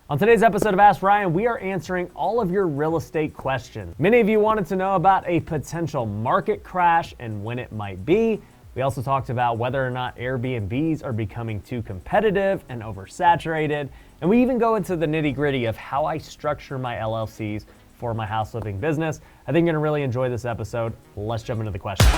On today's episode of Ask Ryan, we are answering all of your real estate questions. Many of you wanted to know about a potential market crash and when it might be. We also talked about whether or not Airbnbs are becoming too competitive and oversaturated. And we even go into the nitty-gritty of how I structure my LLCs for my house flipping business. I think you're gonna really enjoy this episode. Let's jump into the questions.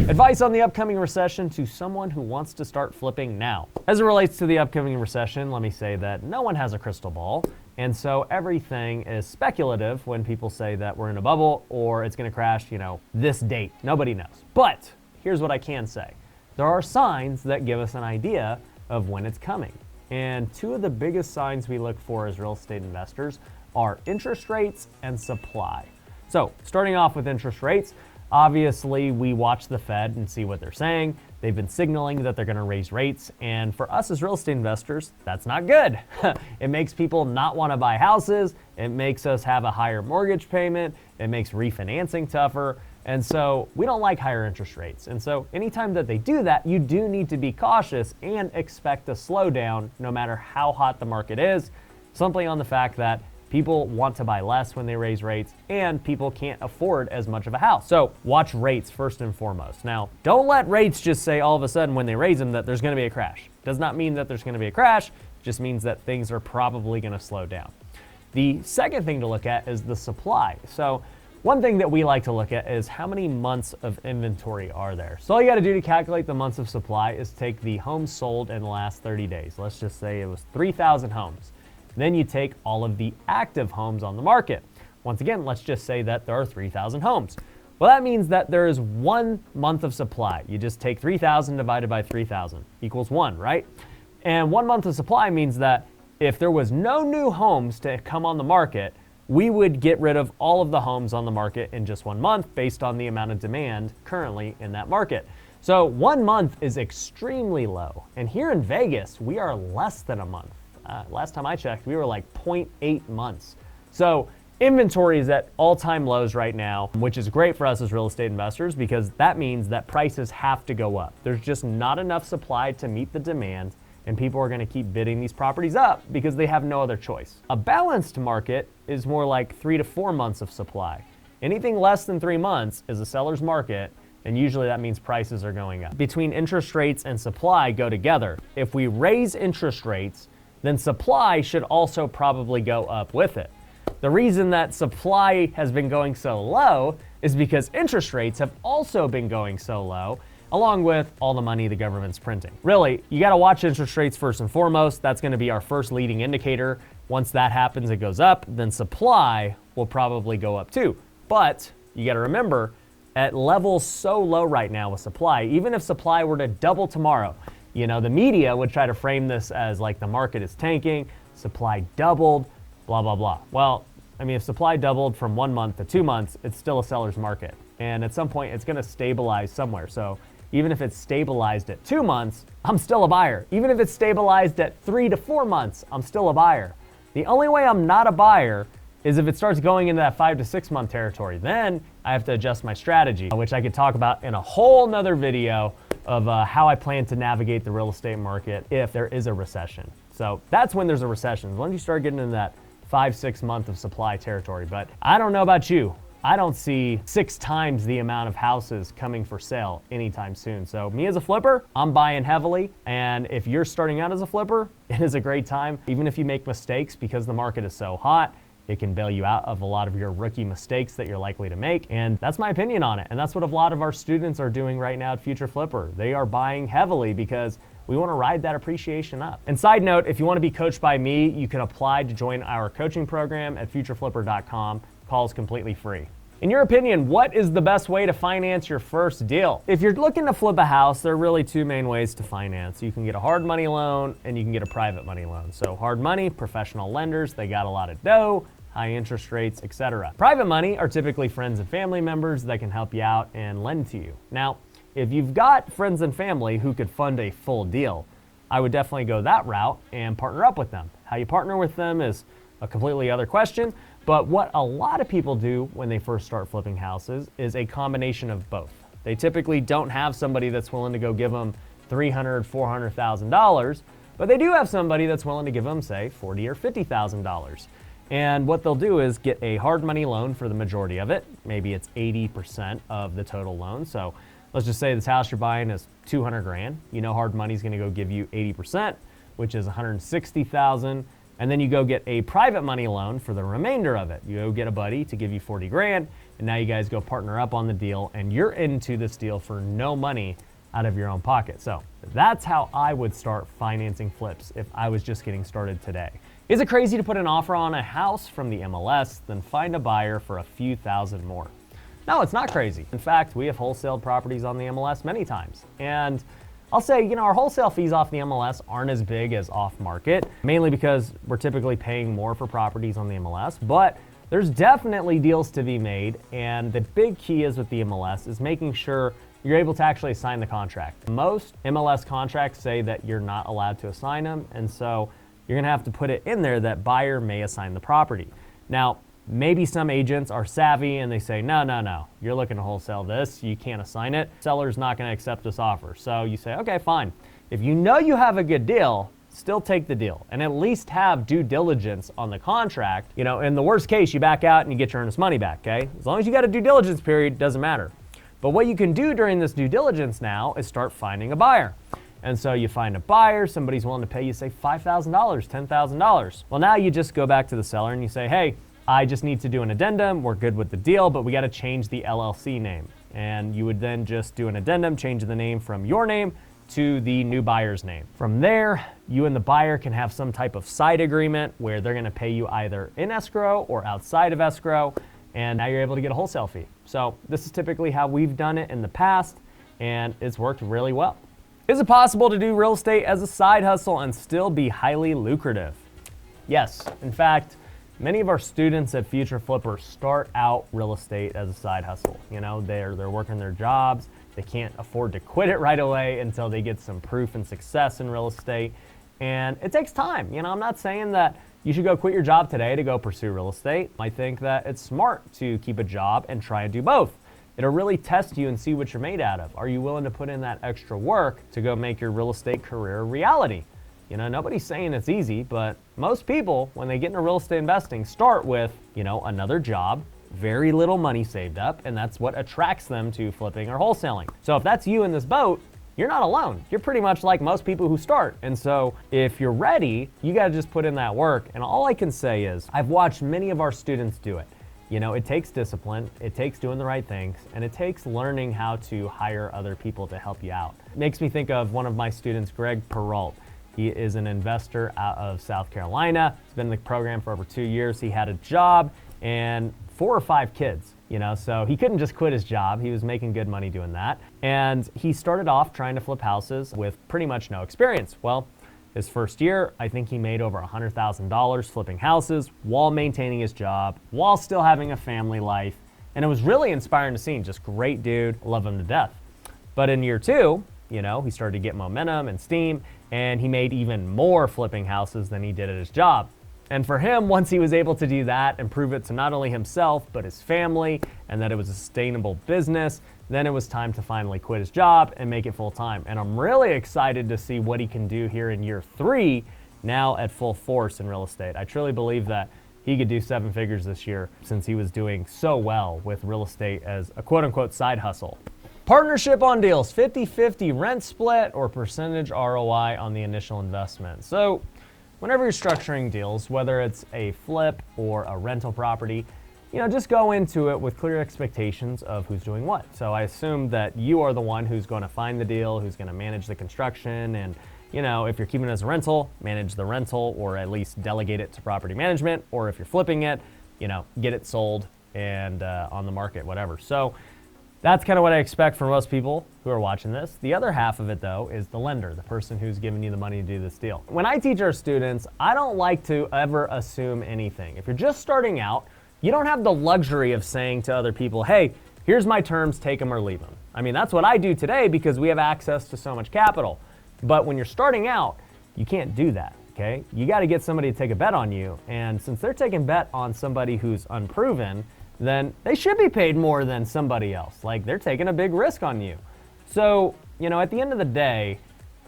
Advice on the upcoming recession to someone who wants to start flipping now. As it relates to the upcoming recession, let me say that no one has a crystal ball. And so everything is speculative when people say that we're in a bubble or it's gonna crash, this date. Nobody knows. But here's what I can say. There are signs that give us an idea of when it's coming. And two of the biggest signs we look for as real estate investors are interest rates and supply. So starting off with interest rates, obviously, we watch the Fed and see what they're saying. They've been signaling that they're going to raise rates. And for us as real estate investors, that's not good. It makes people not want to buy houses. It makes us have a higher mortgage payment. It makes refinancing tougher. And so we don't like higher interest rates. And so anytime that they do that, you do need to be cautious and expect a slowdown no matter how hot the market is, simply on the fact that people want to buy less when they raise rates and people can't afford as much of a house. So watch rates first and foremost. Now, don't let rates just say all of a sudden when they raise them that there's gonna be a crash. Does not mean that there's gonna be a crash, just means that things are probably gonna slow down. The second thing to look at is the supply. So one thing that we like to look at is how many months of inventory are there. So all you gotta do to calculate the months of supply is take the homes sold in the last 30 days. Let's just say it was 3,000 homes. Then you take all of the active homes on the market. Once again, let's just say that there are 3,000 homes. Well, that means that there is 1 month of supply. You just take 3,000 divided by 3,000 equals 1, right? And 1 month of supply means that if there was no new homes to come on the market, we would get rid of all of the homes on the market in just 1 month based on the amount of demand currently in that market. So 1 month is extremely low. And here in Vegas, we are less than a month. Last time I checked, we were like 0.8 months. So inventory is at all-time lows right now, which is great for us as real estate investors because that means that prices have to go up. There's just not enough supply to meet the demand, and people are gonna keep bidding these properties up because they have no other choice. A balanced market is more like 3 to 4 months of supply. Anything less than 3 months is a seller's market, and usually that means prices are going up. Between interest rates and supply go together. If we raise interest rates, then supply should also probably go up with it. The reason that supply has been going so low is because interest rates have also been going so low, along with all the money the government's printing. Really, you gotta watch interest rates first and foremost. That's gonna be our first leading indicator. Once that happens, it goes up, then supply will probably go up too. But you gotta remember, at levels so low right now with supply, even if supply were to double tomorrow, the media would try to frame this as like the market is tanking, supply doubled, blah, blah, blah. Well, if supply doubled from 1 month to 2 months, it's still a seller's market. And at some point, it's gonna stabilize somewhere. So even if it's stabilized at 2 months, I'm still a buyer. Even if it's stabilized at 3 to 4 months, I'm still a buyer. The only way I'm not a buyer is if it starts going into that 5 to 6 month territory. Then I have to adjust my strategy, which I could talk about in a whole nother video of how I plan to navigate the real estate market if there is a recession. So that's when there's a recession. Once you start getting into that 5, 6 month of supply territory. But I don't know about you. I don't see 6 times the amount of houses coming for sale anytime soon. So me as a flipper, I'm buying heavily. And if you're starting out as a flipper, it is a great time. Even if you make mistakes because the market is so hot, it can bail you out of a lot of your rookie mistakes that you're likely to make. And that's my opinion on it. And that's what a lot of our students are doing right now at Future Flipper. They are buying heavily because we want to ride that appreciation up. And side note, if you want to be coached by me, you can apply to join our coaching program at futureflipper.com. Call is completely free. In your opinion, what is the best way to finance your first deal? If you're looking to flip a house, there are really 2 main ways to finance. You can get a hard money loan and you can get a private money loan. So hard money, professional lenders, they got a lot of dough, high interest rates, etc. Private money are typically friends and family members that can help you out and lend to you. Now, if you've got friends and family who could fund a full deal, I would definitely go that route and partner up with them. How you partner with them is a completely other question, but what a lot of people do when they first start flipping houses is a combination of both. They typically don't have somebody that's willing to go give them $300,000, $400,000, But they do have somebody that's willing to give them, say, $40,000 or $50,000. And what they'll do is get a hard money loan for the majority of it. Maybe it's 80% of the total loan. So let's just say this house you're buying is 200 grand. You know hard money's gonna go give you 80%, which is 160,000. And then you go get a private money loan for the remainder of it. You go get a buddy to give you 40 grand, and now you guys go partner up on the deal, and you're into this deal for no money out of your own pocket. So that's how I would start financing flips if I was just getting started today. Is it crazy to put an offer on a house from the MLS, then find a buyer for a few thousand more? No, it's not crazy. In fact, we have wholesaled properties on the MLS many times. And I'll say, our wholesale fees off the MLS aren't as big as off market, mainly because we're typically paying more for properties on the MLS, but there's definitely deals to be made. And the big key is with the MLS is making sure you're able to actually sign the contract. Most MLS contracts say that you're not allowed to assign them, and so you're gonna have to put it in there that buyer may assign the property. Now, maybe some agents are savvy and they say, no, you're looking to wholesale this, you can't assign it. Seller's not gonna accept this offer. So you say, okay, fine. If you know you have a good deal, still take the deal and at least have due diligence on the contract. In the worst case, you back out and you get your earnest money back, okay? As long as you got a due diligence period, doesn't matter. But what you can do during this due diligence now is start finding a buyer. And so you find a buyer, somebody's willing to pay you, say, $5,000, $10,000. Well, now you just go back to the seller and you say, hey, I just need to do an addendum. We're good with the deal, but we got to change the LLC name. And you would then just do an addendum, change the name from your name to the new buyer's name. From there, you and the buyer can have some type of side agreement where they're going to pay you either in escrow or outside of escrow. And now you're able to get a wholesale fee. So this is typically how we've done it in the past, and it's worked really well. Is it possible to do real estate as a side hustle and still be highly lucrative? Yes. In fact, many of our students at Future Flippers start out real estate as a side hustle. They're working their jobs. They can't afford to quit it right away until they get some proof and success in real estate. And it takes time. I'm not saying that you should go quit your job today to go pursue real estate. I think that it's smart to keep a job and try and do both. It'll really test you and see what you're made out of. Are you willing to put in that extra work to go make your real estate career a reality? Nobody's saying it's easy, but most people, when they get into real estate investing, start with, another job, very little money saved up, and that's what attracts them to flipping or wholesaling. So if that's you in this boat, you're not alone. You're pretty much like most people who start. And so if you're ready, you gotta just put in that work. And all I can say is, I've watched many of our students do it. It takes discipline, it takes doing the right things, and it takes learning how to hire other people to help you out. It makes me think of one of my students, Greg Perrault. He is an investor out of South Carolina. He's been in the program for over 2 years. He had a job and 4 or 5 kids, so he couldn't just quit his job. He was making good money doing that. And he started off trying to flip houses with pretty much no experience. Well, his first year, I think he made over $100,000 flipping houses while maintaining his job, while still having a family life. And it was really inspiring to see. Just great dude, love him to death. But in year 2, he started to get momentum and steam, and he made even more flipping houses than he did at his job. And for him, once he was able to do that and prove it to not only himself, but his family, and that it was a sustainable business, then it was time to finally quit his job and make it full time. And I'm really excited to see what he can do here in year 3, now at full force in real estate. I truly believe that he could do 7 figures this year since he was doing so well with real estate as a quote unquote side hustle. Partnership on deals, 50-50 rent split or percentage ROI on the initial investment. So whenever you're structuring deals, whether it's a flip or a rental property, just go into it with clear expectations of who's doing what. So I assume that you are the one who's going to find the deal, who's going to manage the construction, and if you're keeping it as a rental, manage the rental or at least delegate it to property management, or if you're flipping it, get it sold and on the market, whatever. So that's kind of what I expect from most people who are watching this. The other half of it, though, is the lender, the person who's giving you the money to do this deal. When I teach our students, I don't like to ever assume anything. If you're just starting out, you don't have the luxury of saying to other people, hey, here's my terms, take them or leave them. I mean, that's what I do today because we have access to so much capital. But when you're starting out, you can't do that, okay? You got to get somebody to take a bet on you. And since they're taking a bet on somebody who's unproven, then they should be paid more than somebody else. Like, they're taking a big risk on you. So, at the end of the day,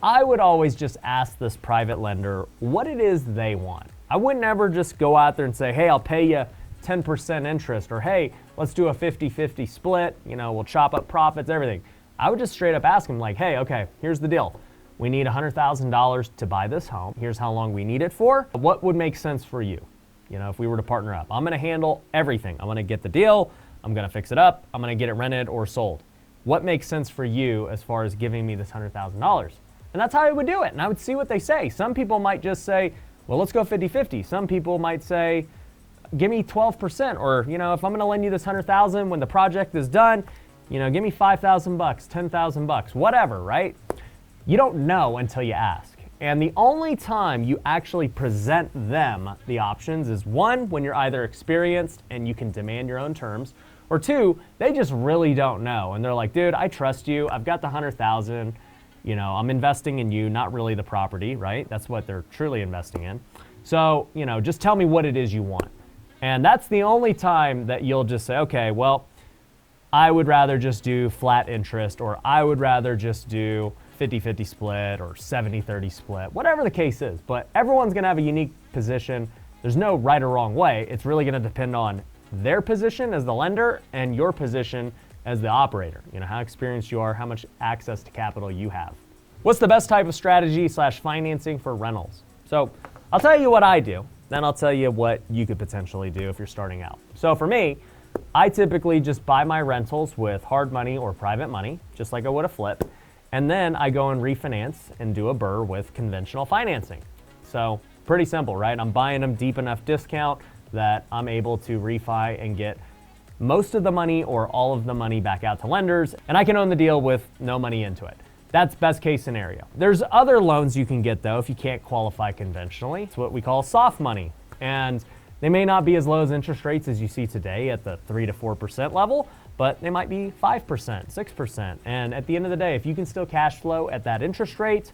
I would always just ask this private lender what it is they want. I wouldn't ever just go out there and say, hey, I'll pay you 10% interest, or hey, let's do a 50-50 split, we'll chop up profits, everything. I would just straight up ask them like, hey, okay, here's the deal. We need $100,000 to buy this home. Here's how long we need it for. What would make sense for you? If we were to partner up, I'm gonna handle everything. I'm gonna get the deal, I'm gonna fix it up, I'm gonna get it rented or sold. What makes sense for you as far as giving me this $100,000? And that's how I would do it. And I would see what they say. Some people might just say, well, let's go 50-50. Some people might say, give me 12%, or, if I'm gonna lend you this $100,000 when the project is done, give me $5,000, $10,000, whatever, right? You don't know until you ask. And the only time you actually present them the options is one, when you're either experienced and you can demand your own terms, or two, they just really don't know. And they're like, dude, I trust you. I've got the $100,000. I'm investing in you, not really the property, right? That's what they're truly investing in. So, just tell me what it is you want. And that's the only time that you'll just say, okay, well, I would rather just do flat interest, or I would rather just do 50-50 split or 70-30 split, whatever the case is. But everyone's gonna have a unique position. There's no right or wrong way. It's really gonna depend on their position as the lender and your position as the operator. How experienced you are, how much access to capital you have. What's the best type of strategy / financing for rentals? So I'll tell you what I do, then I'll tell you what you could potentially do if you're starting out. So for me, I typically just buy my rentals with hard money or private money, just like I would a flip. And then I go and refinance and do a BRRRR with conventional financing. So pretty simple, right? I'm buying them deep enough discount that I'm able to refi and get most of the money or all of the money back out to lenders, and I can own the deal with no money into it. That's best case scenario. There's other loans you can get though if you can't qualify conventionally. It's what we call soft money. And they may not be as low as interest rates as you see today at the 3 to 4% level, but they might be 5%, 6%. And at the end of the day, if you can still cash flow at that interest rate,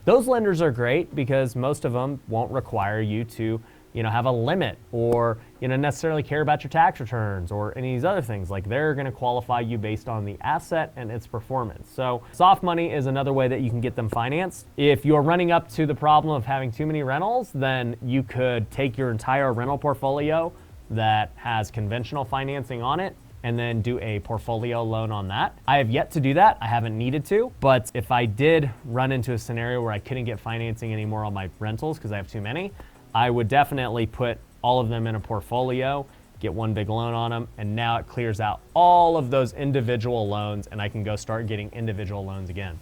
those lenders are great because most of them won't require you to have a limit or necessarily care about your tax returns or any of these other things. Like, they're going to qualify you based on the asset and its performance. So soft money is another way that you can get them financed. If you're running up to the problem of having too many rentals, then you could take your entire rental portfolio that has conventional financing on it and then do a portfolio loan on that. I have yet to do that. I haven't needed to, but if I did run into a scenario where I couldn't get financing anymore on my rentals because I have too many, I would definitely put all of them in a portfolio, get one big loan on them, and now it clears out all of those individual loans and I can go start getting individual loans again.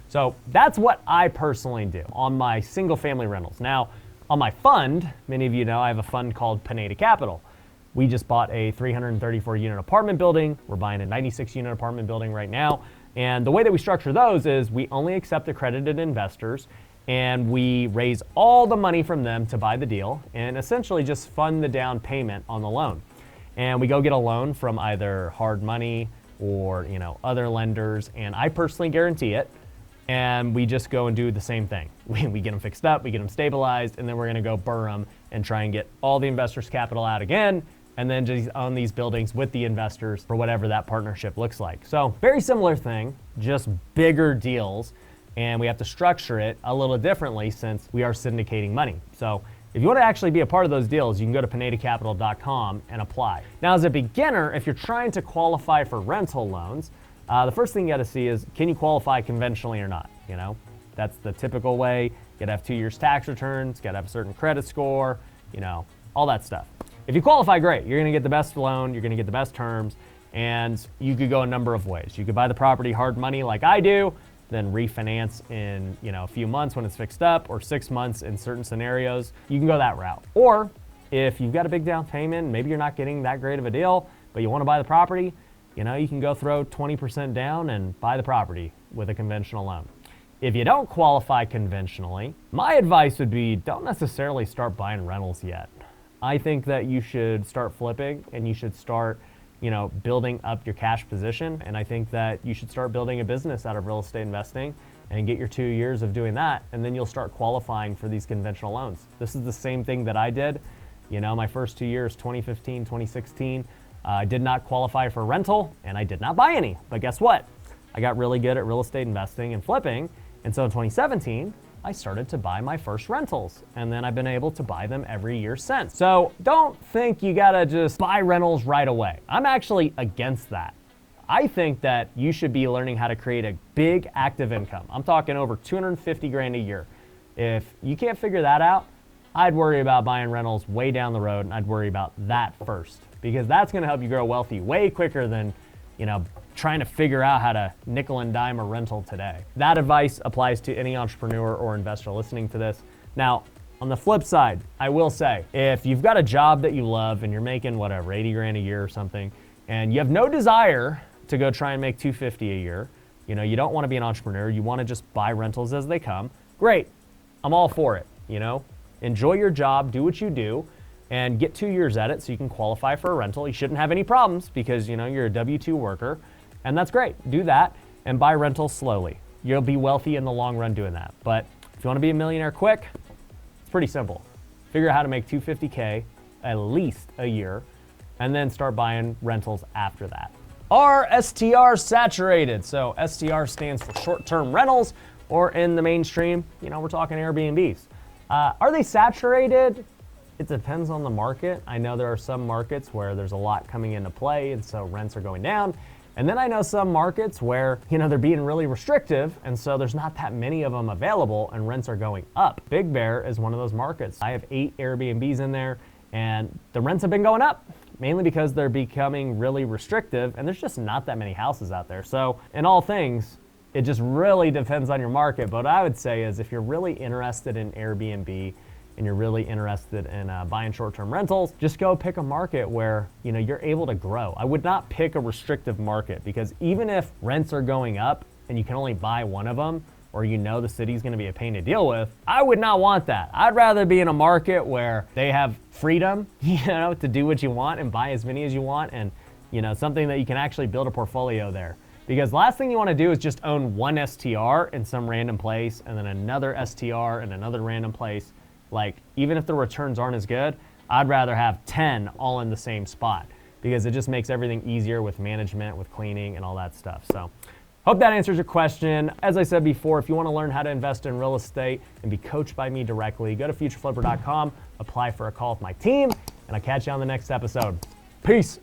So that's what I personally do on my single family rentals. Now, on my fund, many of you know I have a fund called Pineda Capital. We just bought a 334 unit apartment building. We're buying a 96 unit apartment building right now. And the way that we structure those is we only accept accredited investors, and we raise all the money from them to buy the deal and essentially just fund the down payment on the loan. And we go get a loan from either hard money or other lenders, and I personally guarantee it. And we just go and do the same thing. We get them fixed up, we get them stabilized, and then we're gonna go BRRRR them and try and get all the investors' capital out again, and then just own these buildings with the investors for whatever that partnership looks like. So very similar thing, just bigger deals. And we have to structure it a little differently since we are syndicating money. So if you want to actually be a part of those deals, you can go to pinedacapital.com and apply. Now, as a beginner, if you're trying to qualify for rental loans, the first thing you got to see is, can you qualify conventionally or not? That's the typical way. You got to have 2 years tax returns, got to have a certain credit score, all that stuff. If you qualify, great. You're going to get the best loan, you're going to get the best terms, and you could go a number of ways. You could buy the property hard money like I do, then refinance in a few months when it's fixed up, or 6 months in certain scenarios. You can go that route. Or if you've got a big down payment, maybe you're not getting that great of a deal, but you want to buy the property, you can go throw 20% down and buy the property with a conventional loan. If you don't qualify conventionally, my advice would be, don't necessarily start buying rentals yet. I think that you should start flipping and you should start building up your cash position. And I think that you should start building a business out of real estate investing and get your 2 years of doing that. And then you'll start qualifying for these conventional loans. This is the same thing that I did. My first 2 years, 2015, 2016, I did not qualify for rental and I did not buy any. But guess what? I got really good at real estate investing and flipping. And so in 2017, I started to buy my first rentals, and then I've been able to buy them every year since. So don't think you gotta just buy rentals right away. I'm actually against that. I think that you should be learning how to create a big active income. I'm talking over 250 grand a year. If you can't figure that out, I'd worry about buying rentals way down the road, and I'd worry about that first, because that's gonna help you grow wealthy way quicker than, trying to figure out how to nickel and dime a rental today. That advice applies to any entrepreneur or investor listening to this. Now, on the flip side, I will say, if you've got a job that you love and you're making 80 grand a year or something, and you have no desire to go try and make 250 a year, you don't want to be an entrepreneur, you want to just buy rentals as they come, great. I'm all for it, Enjoy your job, do what you do, and get 2 years at it so you can qualify for a rental. You shouldn't have any problems because, you're a W-2 worker, and that's great. Do that and buy rentals slowly. You'll be wealthy in the long run doing that. But if you want to be a millionaire quick, it's pretty simple. Figure out how to make 250K at least a year, and then start buying rentals after that. RSTR saturated. So STR stands for short-term rentals, or in the mainstream, we're talking Airbnbs. Are they saturated? It depends on the market. I know there are some markets where there's a lot coming into play, and so rents are going down. And then I know some markets where, they're being really restrictive, and so there's not that many of them available, and rents are going up. Big Bear is one of those markets. I have 8 Airbnbs in there, and the rents have been going up, mainly because they're becoming really restrictive, and there's just not that many houses out there. So in all things, it just really depends on your market. But what I would say is if you're really interested in Airbnb, and you're really interested in buying short-term rentals, just go pick a market where you're able to grow. I would not pick a restrictive market, because even if rents are going up and you can only buy one of them, or the city's gonna be a pain to deal with, I would not want that. I'd rather be in a market where they have freedom, to do what you want and buy as many as you want, and something that you can actually build a portfolio there. Because last thing you want to do is just own one STR in some random place and then another STR in another random place. Like, even if the returns aren't as good, I'd rather have 10 all in the same spot, because it just makes everything easier with management, with cleaning, and all that stuff. So, hope that answers your question. As I said before, if you want to learn how to invest in real estate and be coached by me directly, go to futureflipper.com, apply for a call with my team, and I'll catch you on the next episode. Peace.